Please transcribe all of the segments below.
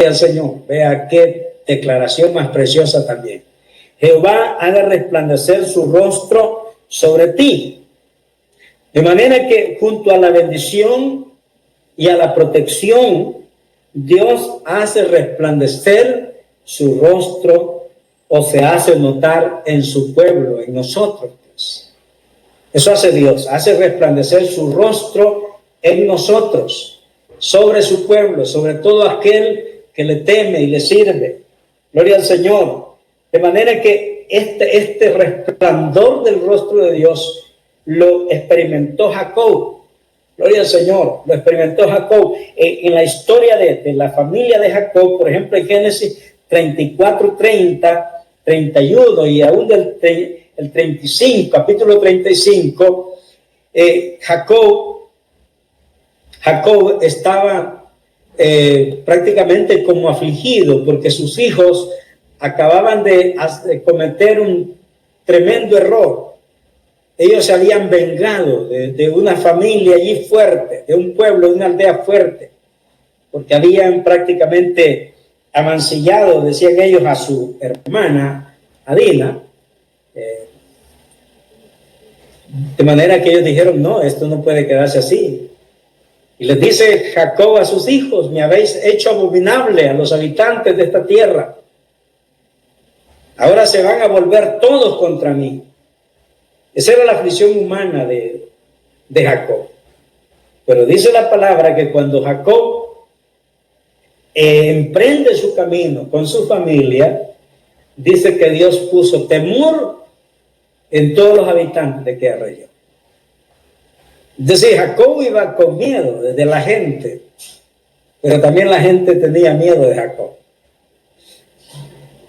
al Señor. Vea qué declaración más preciosa también. Jehová haga resplandecer su rostro sobre ti. De manera que junto a la bendición y a la protección, Dios hace resplandecer su rostro o se hace notar en su pueblo, en nosotros. Pues. Eso hace Dios, hace resplandecer su rostro en nosotros, sobre su pueblo, sobre todo aquel que le teme y le sirve. Gloria al Señor. De manera que este resplandor del rostro de Dios lo experimentó Jacob. Gloria al Señor, lo experimentó Jacob. En la historia de la familia de Jacob, por ejemplo, en Génesis 34, 30, 31 y aún el 35, capítulo 35, Jacob estaba prácticamente como afligido porque sus hijos acababan de cometer un tremendo error. Ellos se habían vengado de una familia allí fuerte, de un pueblo, de una aldea fuerte, porque habían prácticamente amancillado, decían ellos, a su hermana Adina, de manera que ellos dijeron, no, esto no puede quedarse así. Y les dice Jacob a sus hijos, me habéis hecho abominable a los habitantes de esta tierra. Ahora se van a volver todos contra mí. Esa era la aflicción humana de Jacob. Pero dice la palabra que cuando Jacob emprende su camino con su familia, dice que Dios puso temor en todos los habitantes de aquella región. Es decir, Jacob iba con miedo de la gente, pero también la gente tenía miedo de Jacob.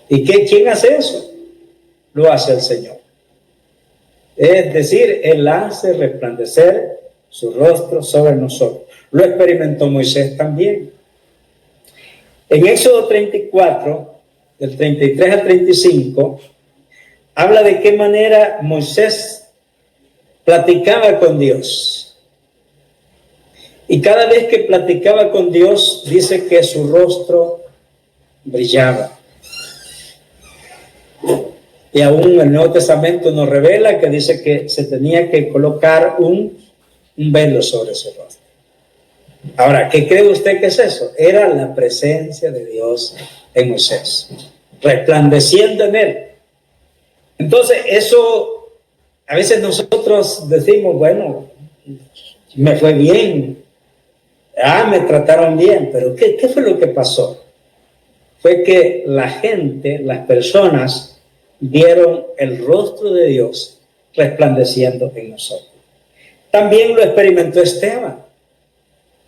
¿Y quién hace eso? Lo hace el Señor. Es decir, Él hace resplandecer su rostro sobre nosotros. Lo experimentó Moisés también. En Éxodo 34, del 33 al 35, habla de qué manera Moisés platicaba con Dios. Y cada vez que platicaba con Dios, dice que su rostro brillaba. Y aún el Nuevo Testamento nos revela que dice que se tenía que colocar un velo sobre su rostro. Ahora, ¿qué cree usted que es eso? Era la presencia de Dios en Moisés, resplandeciendo en él. Entonces, eso, a veces nosotros decimos, bueno, me fue bien, me trataron bien, pero ¿qué fue lo que pasó? Fue que la gente, las personas, vieron el rostro de Dios resplandeciendo en nosotros. También lo experimentó Esteban.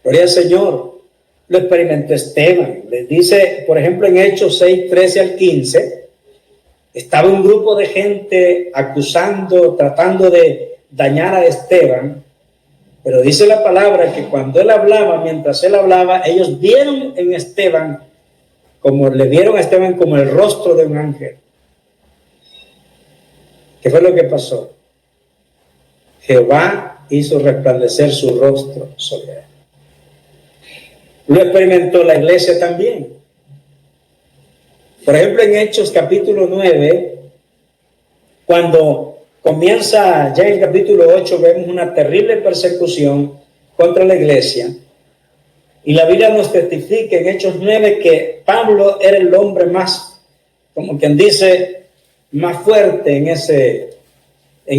Gloria al Señor. Lo experimentó Esteban. Les dice, por ejemplo, en Hechos 6, 13 al 15, estaba un grupo de gente acusando, tratando de dañar a Esteban, pero dice la palabra que cuando él hablaba, mientras él hablaba, ellos vieron en Esteban, le vieron a Esteban como el rostro de un ángel. ¿Qué fue lo que pasó? Jehová hizo resplandecer su rostro sobre él. Lo experimentó la iglesia también. Por ejemplo, en Hechos capítulo 9, cuando comienza ya en el capítulo 8, vemos una terrible persecución contra la iglesia. Y la Biblia nos testifica en Hechos 9 que Pablo era el hombre más, como quien dice, más fuerte en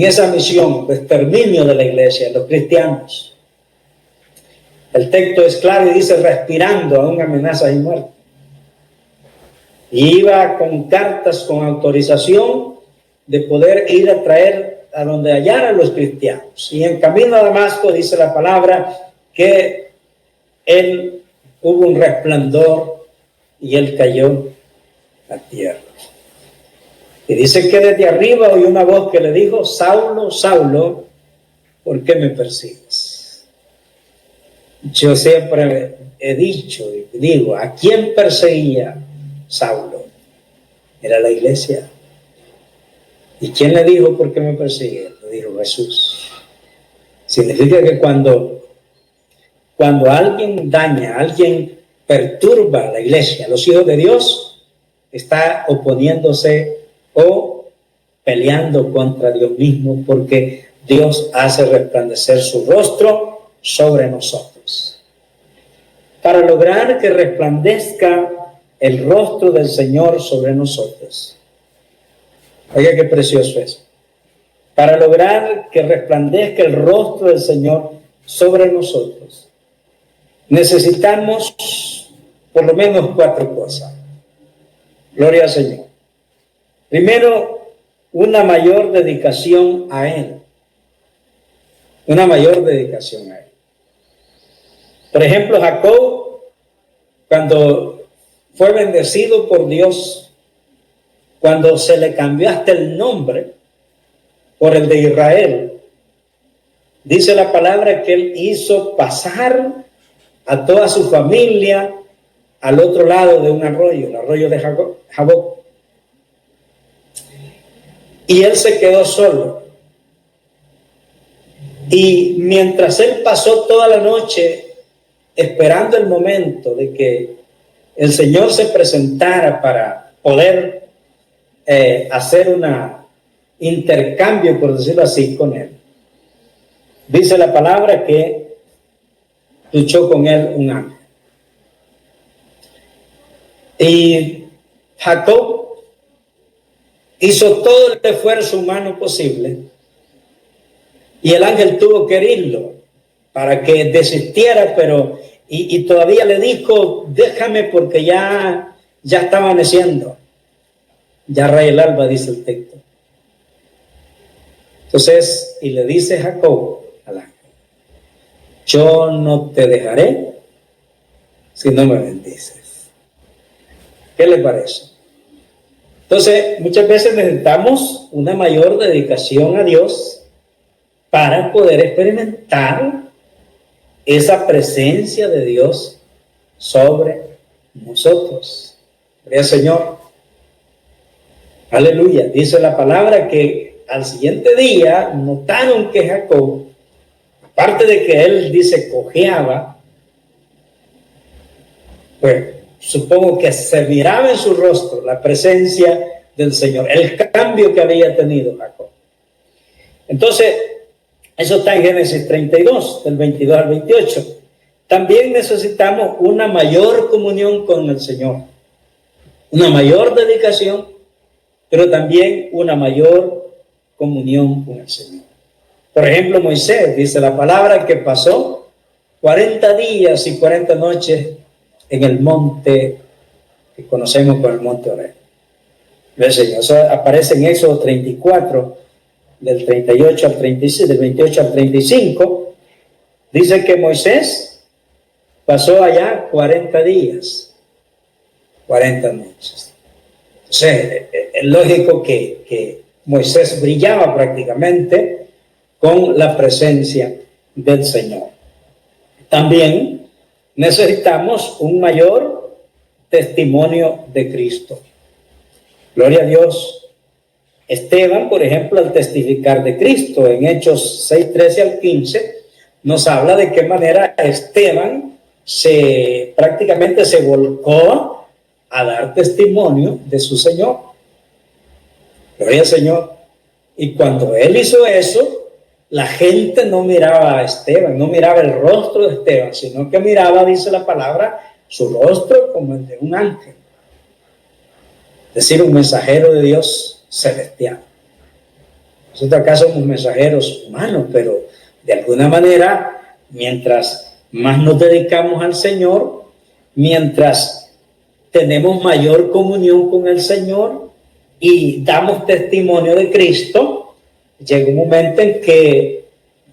esa misión de exterminio de la iglesia, de los cristianos. El texto es claro y dice, respirando aún amenazas y muerte. Y iba con cartas, con autorización de poder ir a traer a donde hallara a los cristianos. Y en camino a Damasco dice la palabra que hubo un resplandor y él cayó a tierra. Y dice que desde arriba oyó una voz que le dijo, Saulo, Saulo, ¿por qué me persigues? Yo siempre he dicho y digo, ¿a quién perseguía Saulo? Era la iglesia. ¿Y quién le dijo, por qué me persigue? Lo dijo Jesús. Significa que cuando alguien daña, alguien perturba a la iglesia, a los hijos de Dios, está oponiéndose o peleando contra Dios mismo, porque Dios hace resplandecer su rostro sobre nosotros. Para lograr que resplandezca el rostro del Señor sobre nosotros. Oiga qué precioso es. Para lograr que resplandezca el rostro del Señor sobre nosotros, necesitamos por lo menos 4 cosas. Gloria al Señor. Primero, una mayor dedicación a Él. Una mayor dedicación a Él. Por ejemplo, Jacob, cuando fue bendecido por Dios, cuando se le cambió hasta el nombre por el de Israel, dice la palabra que él hizo pasar a toda su familia al otro lado de un arroyo, el arroyo de Jaboc. Y él se quedó solo. Y mientras él pasó toda la noche esperando el momento de que el Señor se presentara para poder hacer un intercambio, por decirlo así, con él, dice la palabra que luchó con él un ángel. Y Jacob hizo todo el esfuerzo humano posible y el ángel tuvo que herirlo para que desistiera, pero y todavía le dijo: déjame porque ya está amaneciendo, ya raya el alba, dice el texto. Entonces, y le dice Jacob al ángel: yo no te dejaré si no me bendices. ¿Qué le parece? Entonces, muchas veces necesitamos una mayor dedicación a Dios para poder experimentar esa presencia de Dios sobre nosotros. Gloria al Señor. Aleluya. Dice la palabra que al siguiente día notaron que Jacob, aparte de que él dice cojeaba, pues supongo que se miraba en su rostro la presencia del Señor, el cambio que había tenido Jacob. Entonces, eso está en Génesis 32, del 22 al 28. También necesitamos una mayor comunión con el Señor, una mayor dedicación, pero también una mayor comunión con el Señor. Por ejemplo, Moisés, dice la palabra que pasó 40 días y 40 noches en el monte que conocemos como el monte Horeb. El Señor, eso aparece en Éxodo 34, del 38 al 36, del 28 al 35. Dice que Moisés pasó allá 40 días, 40 noches. Entonces, es lógico que Moisés brillaba prácticamente con la presencia del Señor. También necesitamos un mayor testimonio de Cristo. Gloria a Dios. Esteban, por ejemplo, al testificar de Cristo, en Hechos 6, 13 al 15, nos habla de qué manera Esteban prácticamente se volcó a dar testimonio de su Señor. Gloria al Señor. Y cuando él hizo eso, la gente no miraba a Esteban, no miraba el rostro de Esteban, sino que miraba, dice la palabra, su rostro como el de un ángel. Es decir, un mensajero de Dios celestial. Nosotros acá somos mensajeros humanos, pero de alguna manera, mientras más nos dedicamos al Señor, mientras tenemos mayor comunión con el Señor y damos testimonio de Cristo, llega un momento en que,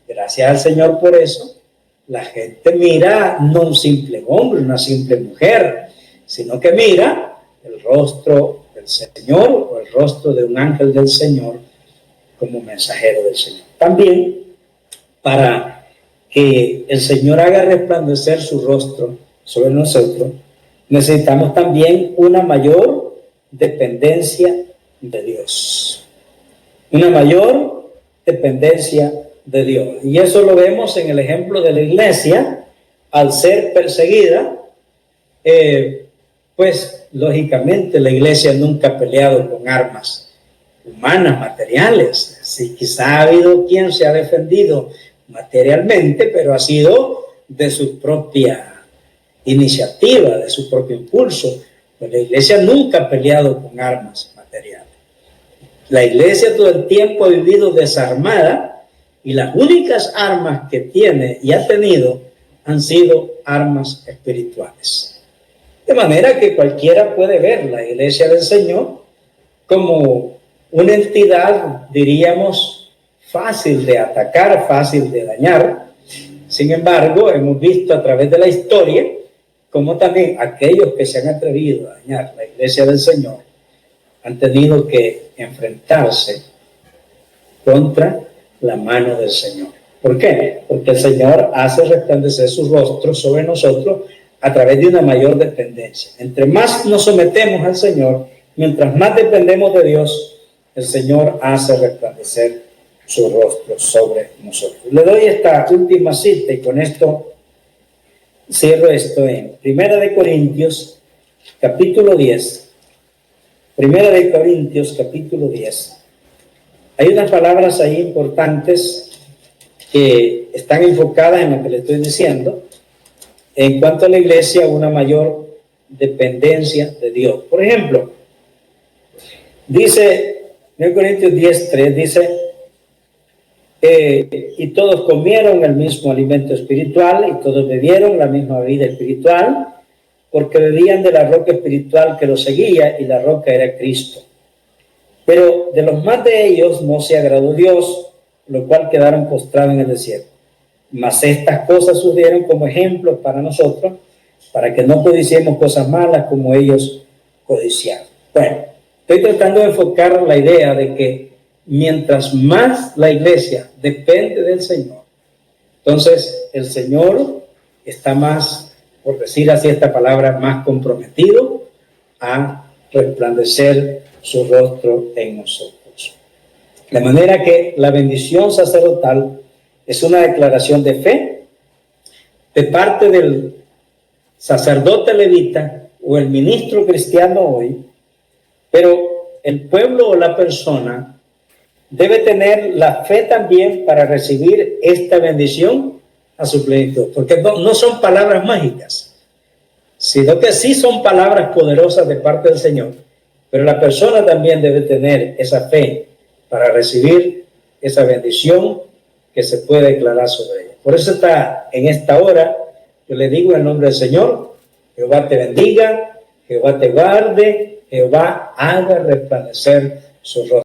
gracias al Señor por eso, la gente mira no un simple hombre, una simple mujer, sino que mira el rostro del Señor o el rostro de un ángel del Señor como mensajero del Señor. También, para que el Señor haga resplandecer su rostro sobre nosotros, necesitamos también una mayor dependencia de Dios. Una mayor dependencia de Dios. Y eso lo vemos en el ejemplo de la iglesia al ser perseguida. pues lógicamente la iglesia nunca ha peleado con armas humanas, materiales. Sí, quizá ha habido quien se ha defendido materialmente, pero ha sido de su propia iniciativa, de su propio impulso. Pues la iglesia nunca ha peleado con armas materiales. La iglesia todo el tiempo ha vivido desarmada y las únicas armas que tiene y ha tenido han sido armas espirituales. De manera que cualquiera puede ver la iglesia del Señor como una entidad, diríamos, fácil de atacar, fácil de dañar. Sin embargo, hemos visto a través de la historia como también aquellos que se han atrevido a dañar la iglesia del Señor han tenido que enfrentarse contra la mano del Señor. ¿Por qué? Porque el Señor hace resplandecer su rostro sobre nosotros a través de una mayor dependencia. Entre más nos sometemos al Señor, mientras más dependemos de Dios, el Señor hace resplandecer su rostro sobre nosotros. Le doy esta última cita y con esto cierro esto en 1 Corintios capítulo 10. 1 Corintios capítulo 10. Hay unas palabras ahí importantes que están enfocadas en lo que le estoy diciendo en cuanto a la iglesia, una mayor dependencia de Dios. Por ejemplo, dice 1 Corintios 10:3, dice y todos comieron el mismo alimento espiritual y todos bebieron la misma bebida espiritual, porque bebían de la roca espiritual que los seguía, y la roca era Cristo. Pero de los más de ellos no se agradó Dios, lo cual quedaron postrados en el desierto. Mas estas cosas sucedieron como ejemplos para nosotros, para que no codiciemos cosas malas como ellos codiciaron. Bueno, estoy tratando de enfocar la idea de que mientras más la iglesia depende del Señor, entonces el Señor está más, por decir así esta palabra, más comprometido a resplandecer su rostro en nosotros. De manera que la bendición sacerdotal es una declaración de fe de parte del sacerdote levita o el ministro cristiano hoy, pero el pueblo o la persona debe tener la fe también para recibir esta bendición a su plenitud, porque no son palabras mágicas, sino que sí son palabras poderosas de parte del Señor, pero la persona también debe tener esa fe para recibir esa bendición que se puede declarar sobre ella. Por eso está en esta hora, yo le digo en el nombre del Señor, Jehová te bendiga, Jehová te guarde, Jehová haga resplandecer su rostro.